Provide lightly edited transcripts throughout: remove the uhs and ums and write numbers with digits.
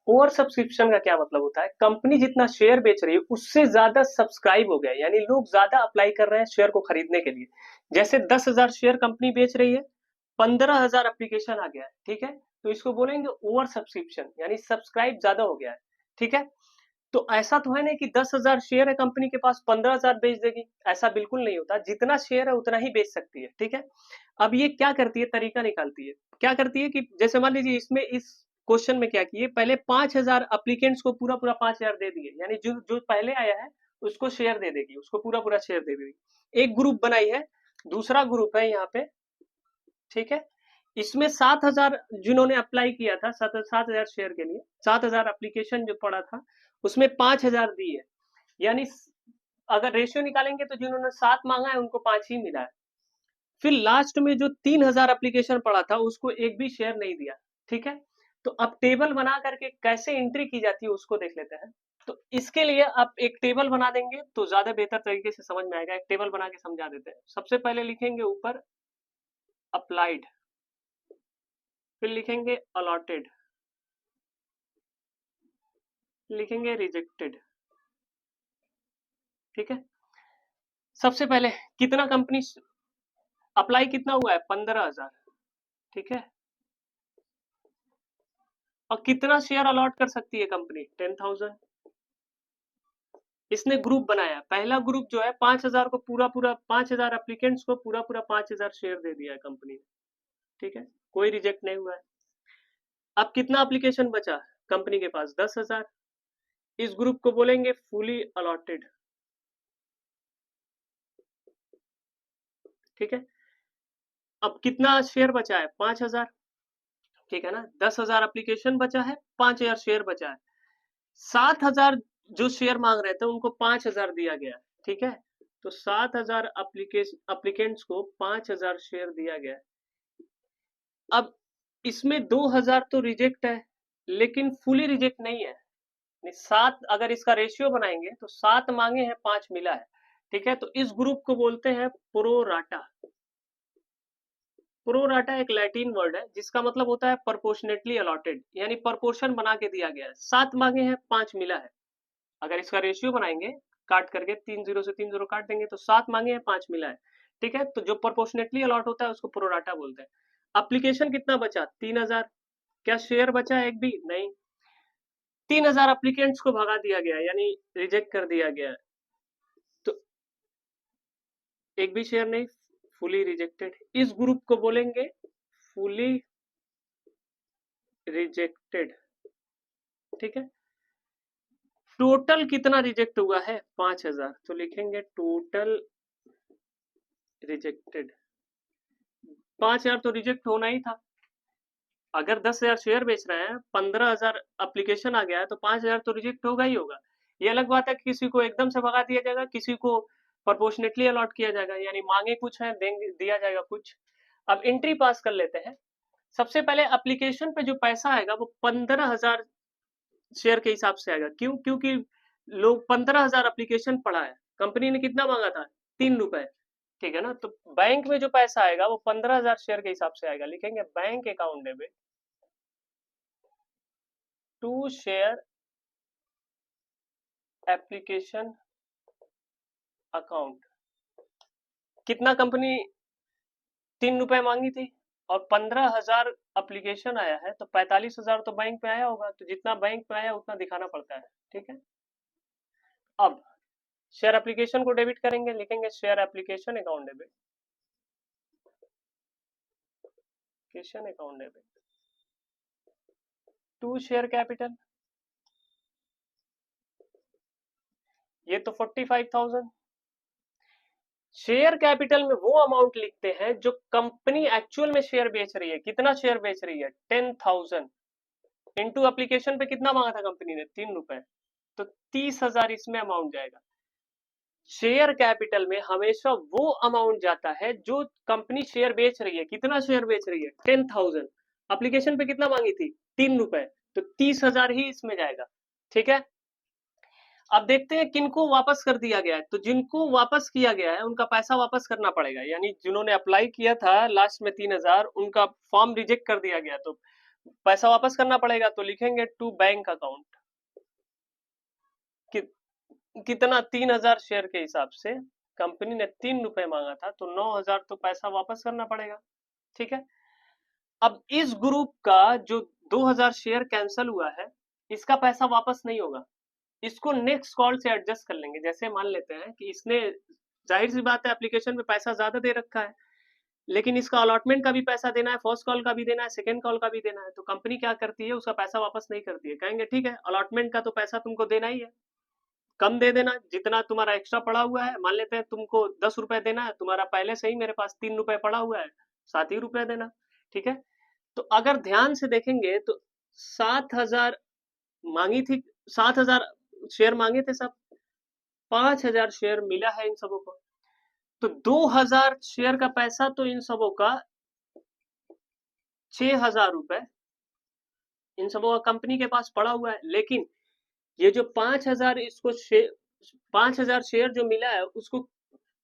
Over subscription का क्या मतलब होता है, कंपनी जितना शेयर बेच रही है उससे ज्यादा सब्सक्राइब हो गया, यानी लोग ज्यादा अप्लाई कर रहे हैं शेयर को खरीदने के लिए। जैसे 10,000 शेयर कंपनी बेच रही है, 15,000 एप्लीकेशन आ गया है, ठीक है, तो इसको बोलेंगे ओवर सब्सक्रिप्शन, यानी सब्सक्राइब ज्यादा हो गया है। ठीक है, तो ऐसा तो है नहीं कि 10,000 शेयर है कंपनी के पास 15,000 बेच देगी, ऐसा बिल्कुल नहीं होता, जितना शेयर है उतना ही बेच सकती है। ठीक है, अब ये क्या करती है, तरीका निकालती है, क्या करती है कि जैसे मान लीजिए इसमें इस क्वेश्चन में क्या किए, पहले 5,000 अप्लीकेंट्स को पूरा पूरा 5,000 दे दिए, यानी जो जो पहले आया है उसको शेयर दे देगी, उसको पूरा पूरा शेयर दे देगी। एक ग्रुप बनाई है, दूसरा ग्रुप है यहाँ पे, ठीक है, इसमें 7,000 जिन्होंने अप्लाई किया था, 7,000 शेयर के लिए 7,000 एप्लीकेशन जो पड़ा था, उसमें 5,000 दी है, यानी अगर रेशियो निकालेंगे तो जिन्होंने 7 मांगा है उनको 5 ही मिला है। फिर लास्ट में जो 3,000 एप्लीकेशन पड़ा था उसको एक भी शेयर नहीं दिया। ठीक है, तो अब टेबल बना करके कैसे एंट्री की जाती है उसको देख लेते हैं। तो इसके लिए आप एक टेबल बना देंगे तो ज्यादा बेहतर तरीके से समझ में आएगा, एक टेबल बना के समझा देते हैं। सबसे पहले लिखेंगे ऊपर अप्लाइड, फिर लिखेंगे अलॉटेड, लिखेंगे रिजेक्टेड। ठीक है, सबसे पहले कितना कंपनी अप्लाई कितना हुआ है, 15,000। ठीक है, और कितना शेयर अलॉट कर सकती है कंपनी, 10,000। इसने ग्रुप बनाया, पहला ग्रुप जो है 5,000 को पूरा पूरा 5,000 एप्लीकेंट्स को पूरा पूरा 5,000 शेयर दे दिया है कंपनी ने। ठीक है, कोई रिजेक्ट नहीं हुआ है। अब कितना एप्लीकेशन बचा कंपनी के पास, 10,000। इस ग्रुप को बोलेंगे फुली अलॉटेड। ठीक है, अब कितना शेयर बचा है, 5,000। ठीक है ना, 10,000 एप्लीकेशन बचा है, 5,000 शेयर बचा है। 7,000 जो शेयर मांग रहे थे उनको 5,000 दिया गया। ठीक है, तो 7,000 एप्लीकेंट्स को 5,000 शेयर दिया गया। अब इसमें 2,000 तो रिजेक्ट है, लेकिन फुली रिजेक्ट नहीं है। 7 अगर इसका रेशियो बनाएंगे तो 7 मांगे हैं, 5 मिला है। ठीक है, तो इस ग्रुप को बोलते हैं प्रोराटा। प्रोराटा एक लैटिन वर्ड है जिसका मतलब होता है प्रोपोर्शनेटली अलॉटेड, यानी प्रोपोर्शन बना के दिया गया है। 7 मांगे हैं, 5 मिला है। अगर इसका रेशियो बनाएंगे, काट करके 3 जीरो से 3 जीरो काट देंगे तो 7 मांगे हैं, 5 मिला है। ठीक है, तो जो प्रोपोर्शनेटली अलॉट होता है उसको प्रोराटा बोलते हैं। एप्लीकेशन कितना बचा, 3,000। क्या शेयर बचा एक भी नहीं, 3,000 एप्लीकेंट्स को भगा दिया गया, यानी रिजेक्ट कर दिया गया, तो एक भी शेयर नहीं, फुली रिजेक्टेड। इस ग्रुप को बोलेंगे फुली रिजेक्टेड। ठीक है, टोटल कितना रिजेक्ट हुआ है, 5,000, तो लिखेंगे टोटल रिजेक्टेड। 5,000 तो रिजेक्ट होना ही था। अगर 10,000 शेयर बेच रहे हैं, 15,000 एप्लीकेशन आ गया है, तो 5,000 तो रिजेक्ट होगा ही होगा। ये अलग बात है कि किसी को एकदम से भगा दिया जाएगा, किसी को प्रोपोर्शनेटली अलॉट किया जाएगा, यानी मांगे कुछ है, देंगे दिया जाएगा कुछ। अब एंट्री पास कर लेते हैं। सबसे पहले एप्लीकेशन पे जो पैसा आएगा वो 15,000 शेयर के हिसाब से आएगा। क्यों, क्योंकि लोग 15,000 एप्लीकेशन पड़ा है, कंपनी ने कितना मांगा था, 3 रुपए। ठीक है ना, तो बैंक में जो पैसा आएगा वो 15,000 शेयर के हिसाब से आएगा। लिखेंगे bank account debit to share application account. कितना कंपनी 3 रुपए मांगी थी और 15,000 एप्लीकेशन आया है, तो 45,000 तो बैंक पे आया होगा, तो जितना बैंक पे आया उतना दिखाना पड़ता है। ठीक है, अब शेयर एप्लीकेशन को डेबिट करेंगे, लिखेंगे share application account debit, application account debit to share capital, ये तो 45,000। शेयर कैपिटल में वो अमाउंट लिखते हैं जो कंपनी एक्चुअल में शेयर बेच रही है। कितना शेयर बेच रही है, 10,000 इंटू एप्लीकेशन पे कितना मांगा था कंपनी ने, 3 रुपए, तो 30,000 इसमें अमाउंट जाएगा। शेयर कैपिटल में हमेशा वो अमाउंट जाता है जो कंपनी शेयर बेच रही है। कितना शेयर बेच रही है, 10,000। एप्लीकेशन पे कितना मांगी थी, 3 रुपए, तो 30,000 ही इसमें जाएगा। ठीक है, अब देखते हैं किनको वापस कर दिया गया है। तो जिनको वापस किया गया है उनका पैसा वापस करना पड़ेगा, यानी जिन्होंने अप्लाई किया था लास्ट में 3,000, उनका फॉर्म रिजेक्ट कर दिया गया, तो पैसा वापस करना पड़ेगा तो लिखेंगे टू बैंक अकाउंट। कि, कितना 3,000 शेयर के हिसाब से कंपनी ने 3 रुपए मांगा था तो 9,000 तो पैसा वापस करना पड़ेगा। ठीक है। अब इस ग्रुप का जो 2,000 शेयर कैंसिल हुआ है, इसका पैसा वापस नहीं होगा। इसको नेक्स्ट कॉल से एडजस्ट कर लेंगे। जैसे मान लेते हैं कि इसने, जाहिर सी बात है, एप्लीकेशन में पैसा ज्यादा दे रखा है, लेकिन इसका अलॉटमेंट का भी पैसा देना है, फर्स्ट कॉल का भी देना है, सेकंड कॉल का भी देना है। तो कंपनी क्या करती है, उसका पैसा वापस नहीं करती है। कहेंगे ठीक है, अलॉटमेंट का तो पैसा तुमको देना ही है, कम दे देना, जितना तुम्हारा एक्स्ट्रा पड़ा हुआ है। मान लेते हैं तुमको 10 रुपए देना है, तुम्हारा पहले से ही मेरे पास 3 रुपए पड़ा हुआ है, 7 ही रुपए देना। ठीक है। तो अगर ध्यान से देखेंगे तो 7,000 मांगी थी, 7,000 शेयर मांगे थे सब, 5,000 शेयर मिला है इन सबों को। तो 2,000 शेयर का पैसा तो इन सबों का 6,000 रुपए इन सबों का कंपनी के पास पड़ा हुआ है। लेकिन ये जो 5,000 इसको 5,000 शेयर जो मिला है, उसको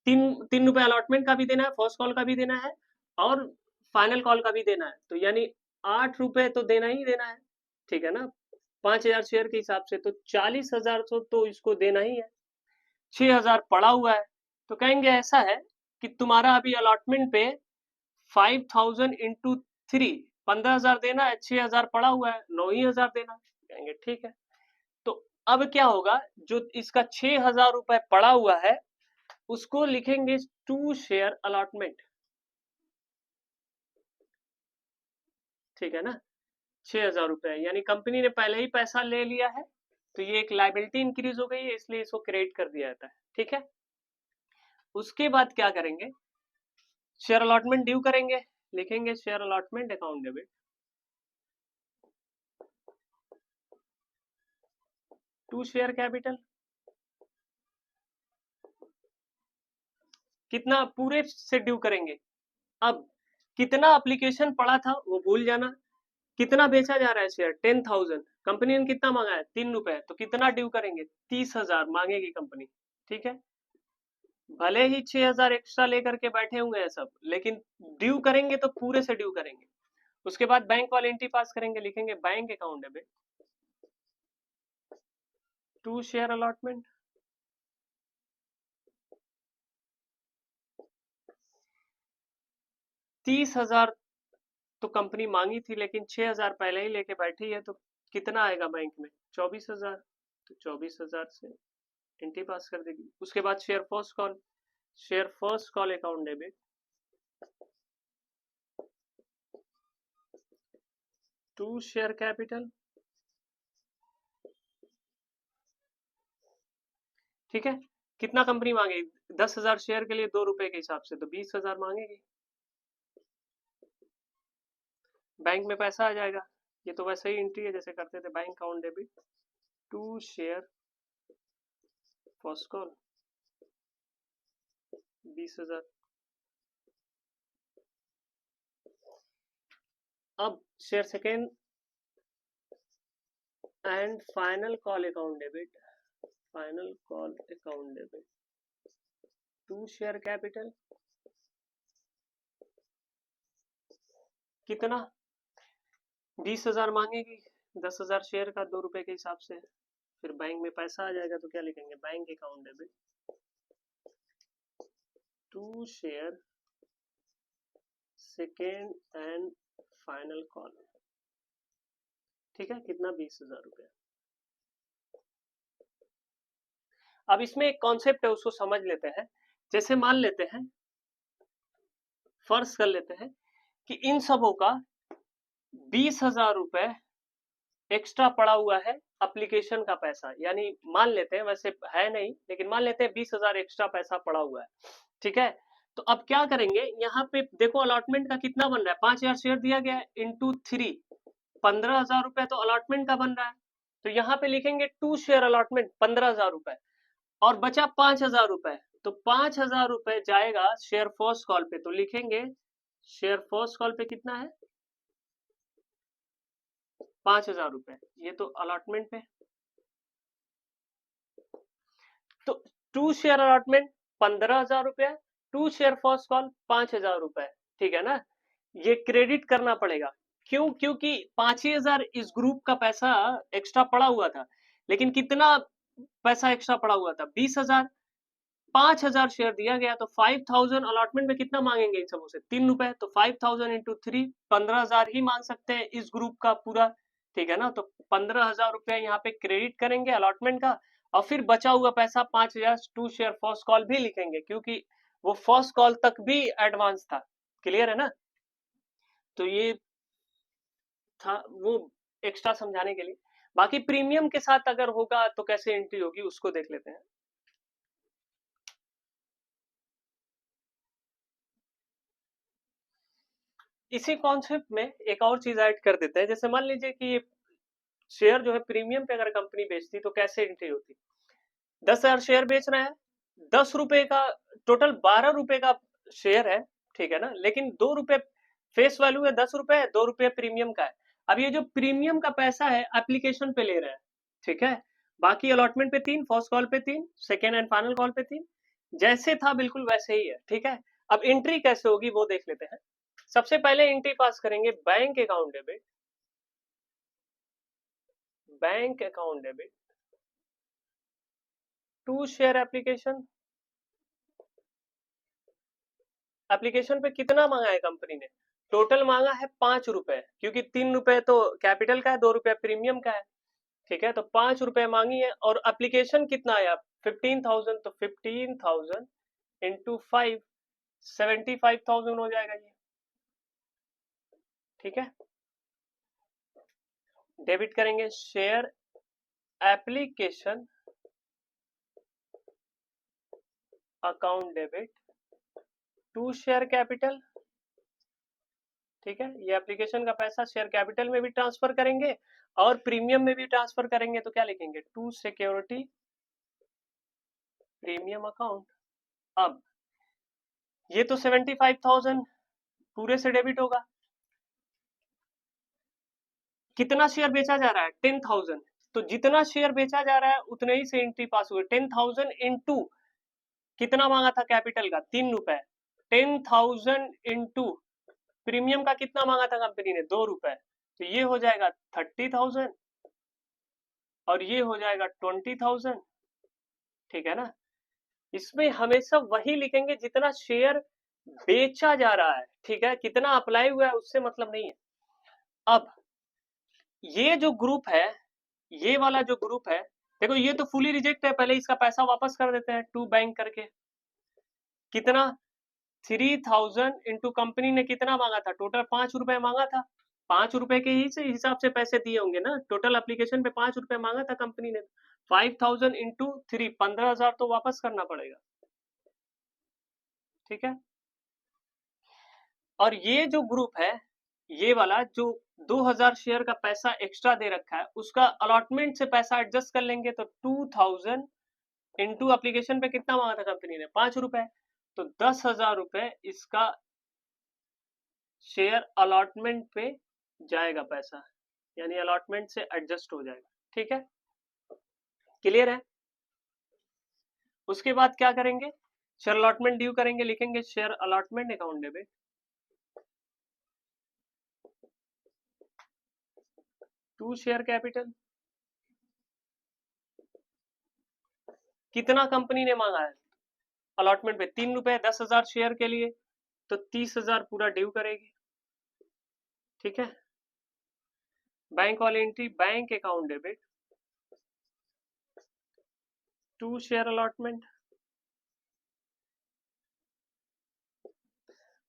3 रुपए अलॉटमेंट का भी देना है, फर्स्ट कॉल का भी देना है, और फाइनल कॉल का भी देना है। तो यानी 8 रुपए तो देना ही देना है। ठीक है ना। 5,000 शेयर के हिसाब से तो 40,000 तो इसको देना ही है। 6,000 पड़ा हुआ है। तो कहेंगे ऐसा है कि तुम्हारा अभी अलॉटमेंट पे 5,000 इंटू 3, 15,000 देना है, 6,000 पड़ा हुआ है, 9,000 देना। कहेंगे ठीक है। तो अब क्या होगा, जो इसका 6,000 रुपए पड़ा हुआ है, उसको लिखेंगे टू शेयर अलॉटमेंट। ठीक है ना। 6,000 रुपए यानी कंपनी ने पहले ही पैसा ले लिया है, तो ये एक लाइबिलिटी इंक्रीज हो गई है, इसलिए इसको क्रेडिट कर दिया जाता है। ठीक है। उसके बाद क्या करेंगे, शेयर अलॉटमेंट ड्यू करेंगे। लिखेंगे share allotment account debit to share capital. कितना पूरे से ड्यू करेंगे। अब कितना एप्लीकेशन पड़ा था वो भूल जाना। कितना बेचा जा रहा है शेयर, 10,000। कंपनी ने कितना मांगा है, 3 रुपए। तो कितना ड्यू करेंगे, 30,000 मांगेगी कंपनी। ठीक है। भले ही 6,000 एक्स्ट्रा लेकर के बैठे हुए हैं सब, लेकिन ड्यू करेंगे तो पूरे से ड्यू करेंगे। उसके बाद बैंक वाले एंट्री पास करेंगे। लिखेंगे bank account debit to share allotment. 30,000 तो कंपनी मांगी थी, लेकिन 6,000 पहले ही लेके बैठी है, तो कितना आएगा बैंक में, 24,000। तो 24,000 से एंट्री पास कर देगी। उसके बाद share first call account debit to share capital. ठीक है। कितना कंपनी मांगेगी, 10,000 शेयर के लिए 2 रुपए के हिसाब से तो 20,000 मांगेगी। बैंक में पैसा आ जाएगा। ये तो वैसे ही एंट्री है जैसे करते थे, bank account debit to share first call 20,000। अब share second and final call account debit to share capital. कितना, 20,000 मांगेगी, 10,000 शेयर का 2 रुपए के हिसाब से। फिर बैंक में पैसा आ जाएगा तो क्या लिखेंगे, bank account debit to share second and final call. ठीक है। कितना, 20,000 रुपया। अब इसमें एक कॉन्सेप्ट है, उसको समझ लेते हैं। जैसे मान लेते हैं, फर्ज कर लेते हैं कि इन सबों का 20,000 रुपए एक्स्ट्रा पड़ा हुआ है एप्लीकेशन का पैसा। यानी मान लेते हैं, वैसे है नहीं, लेकिन मान लेते हैं 20,000 एक्स्ट्रा पैसा पड़ा हुआ है। ठीक है। तो अब क्या करेंगे, यहाँ पे देखो अलॉटमेंट का कितना बन रहा है, 5,000 शेयर दिया गया है, इंटू 3, 15,000 रुपए तो अलॉटमेंट का बन रहा है। तो यहाँ पे लिखेंगे टू शेयर अलॉटमेंट 15,000 रुपए, और बचा 5,000 रुपए। तो 5,000 रुपए जाएगा शेयर फर्स्ट कॉल पे। तो लिखेंगे शेयर फर्स्ट कॉल पे कितना है, 5,000 रुपए। ये तो अलॉटमेंट पे। तो टू शेयर अलॉटमेंट 15,000 रुपया, टू शेयर फर्स्ट कॉल 5,000 रुपए। ठीक है ना। ये क्रेडिट करना पड़ेगा, क्यों? क्योंकि 5,000 इस ग्रुप का पैसा एक्स्ट्रा पड़ा हुआ था, लेकिन कितना पैसा एक्स्ट्रा पड़ा हुआ था? 20,000। 5,000 शेयर दिया गया तो 5,000 अलॉटमेंट में कितना मांगेंगे इन सबों से? 3 रुपए। तो 5,000 इंटू 3 15,000 ही मांग सकते हैं इस ग्रुप का पूरा, ठीक है ना? तो 15,000 रुपया यहाँ पे क्रेडिट करेंगे अलॉटमेंट का, और फिर बचा हुआ पैसा 5,000 टू शेयर फर्स्ट कॉल भी लिखेंगे, क्योंकि वो फर्स्ट कॉल तक भी एडवांस था। क्लियर है ना? तो ये था वो एक्स्ट्रा समझाने के लिए। बाकी प्रीमियम के साथ अगर होगा तो कैसे एंट्री होगी उसको देख लेते हैं। इसी कॉन्सेप्ट में एक और चीज ऐड कर देते हैं। जैसे मान लीजिए कि ये शेयर जो है प्रीमियम पे अगर कंपनी बेचती तो कैसे एंट्री होती? 10,000 शेयर बेच रहा है, 10 रुपए का, टोटल 12 रुपए का शेयर है, ठीक है ना? लेकिन 2 रुपए फेस वैल्यू है, 10 रुपए है, 2 रुपए प्रीमियम का है। अब ये जो प्रीमियम का पैसा है एप्लीकेशन पे ले रहे हैं, ठीक है? बाकी अलॉटमेंट पे 3, फर्स्ट कॉल पे 3, सेकेंड एंड फाइनल कॉल पे 3, जैसे था बिल्कुल वैसे ही है, ठीक है? अब एंट्री कैसे होगी वो देख लेते हैं। सबसे पहले एंट्री पास करेंगे bank account debit, bank account debit to share application. Application पे कितना मांगा है कंपनी ने? टोटल मांगा है 5 रुपए, क्योंकि 3 रुपए तो कैपिटल का है, 2 रुपए प्रीमियम का है, ठीक है? तो 5 रुपए मांगी है, और एप्लीकेशन कितना आया? 15,000। तो 15,000 इंटू 5, 75,000 हो जाएगा ये, ठीक है? डेबिट करेंगे share application account debit to share capital, ठीक है? ये एप्लीकेशन का पैसा शेयर कैपिटल में भी ट्रांसफर करेंगे और प्रीमियम में भी ट्रांसफर करेंगे, तो क्या लिखेंगे? To security premium account. अब ये तो 75,000 पूरे से डेबिट होगा। कितना शेयर बेचा जा रहा है? 10,000। तो जितना शेयर बेचा जा रहा है उतने ही से एंट्री पास हुए। 10,000 इंटू कितना मांगा था कैपिटल का? 3 रुपए। 10,000 इंटू प्रीमियम का कितना मांगा था कंपनी ने? 2 रुपए। तो ये हो जाएगा 30,000 और ये हो जाएगा 20,000, ठीक है ना? इसमें हमेशा वही लिखेंगे जितना शेयर बेचा जा रहा है, ठीक है? कितना अप्लाई हुआ है उससे मतलब नहीं है। अब ये जो ग्रुप है, ये वाला जो ग्रुप है, देखो ये तो फुली रिजेक्ट है, पहले इसका पैसा वापस कर देते हैं टू बैंक करके। कितना? 3,000 इंटू कंपनी ने कितना मांगा था? टोटल 5 रुपए मांगा था। 5 रुपए के ही से हिसाब से पैसे दिए होंगे ना, टोटल एप्लीकेशन पे 5 रुपए मांगा था कंपनी ने। 5,000 इंटू 3, 15,000 तो वापस करना पड़ेगा, ठीक है? और ये जो ग्रुप है, ये वाला जो 2,000 शेयर का पैसा एक्स्ट्रा दे रखा है, उसका अलॉटमेंट से पैसा एडजस्ट कर लेंगे, तो 2,000 इंटू एप्लीकेशन पे कितना मांगा था कंपनी ने? 5 रुपए। तो 10,000 रुपए इसका शेयर अलॉटमेंट पे जाएगा पैसा, यानी अलॉटमेंट से एडजस्ट हो जाएगा, ठीक है? क्लियर है? उसके बाद क्या करेंगे? शेयर अलॉटमेंट ड्यू करेंगे, लिखेंगे share allotment account debit to share capital. कितना कंपनी ने मांगा है अलॉटमेंट पे? 3 रुपए। 10,000 शेयर के लिए तो 30,000 पूरा ड्यू करेगी, ठीक है? बैंक वाली entry bank account debit to share allotment.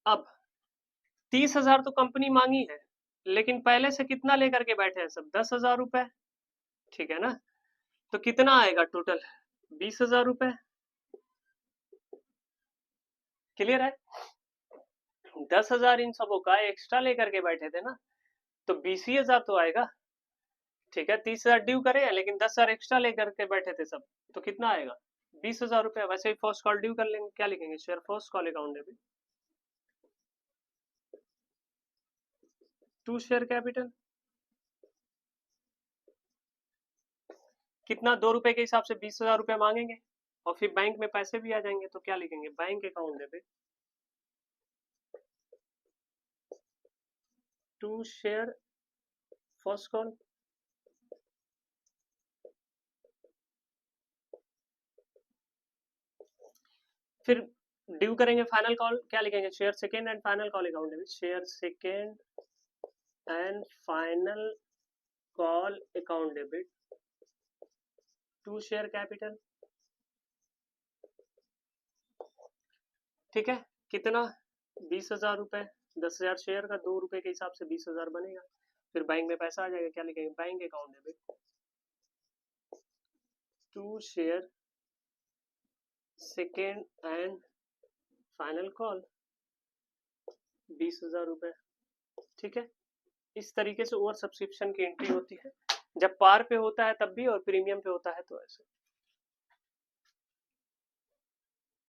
अब 30,000 तो कंपनी मांगी है, लेकिन पहले से कितना लेकर के बैठे हैं सब? 10,000 रुपए, ठीक है ना? तो कितना आएगा टोटल? 20,000 रुपए। क्लियर है? 10,000 इन सबों का एक्स्ट्रा लेकर के बैठे थे ना, तो 20,000 तो आएगा, ठीक है? 30,000 ड्यू करे हैं, लेकिन 10,000 एक्स्ट्रा लेकर के बैठे थे सब, तो कितना आएगा? 20,000 रुपए। वैसे ही फर्स्ट कॉल ड्यू कर लेंगे, क्या लिखेंगे? Share first call account debit to share capital. कितना? 2 रुपए के हिसाब से 20,000 रुपए मांगेंगे, और फिर बैंक में पैसे भी आ जाएंगे, तो क्या लिखेंगे? Bank account debit to share first call, फिर ड्यू करेंगे फाइनल कॉल, क्या लिखेंगे, share second and final call account debit, share second and final call account debit to share capital. ठीक है, कितना, 20,000 रुपए, 10,000 शेयर का 2 रुपए के हिसाब से 20,000 बनेगा। फिर बैंक में पैसा आ जाएगा, क्या लिखेंगे, bank account debit to share second and final call 20,000 रुपए। ठीक है, इस तरीके से ओवर सब्सक्रिप्शन की एंट्री होती है, जब पार पे होता है तब भी और प्रीमियम पे होता है तो ऐसे।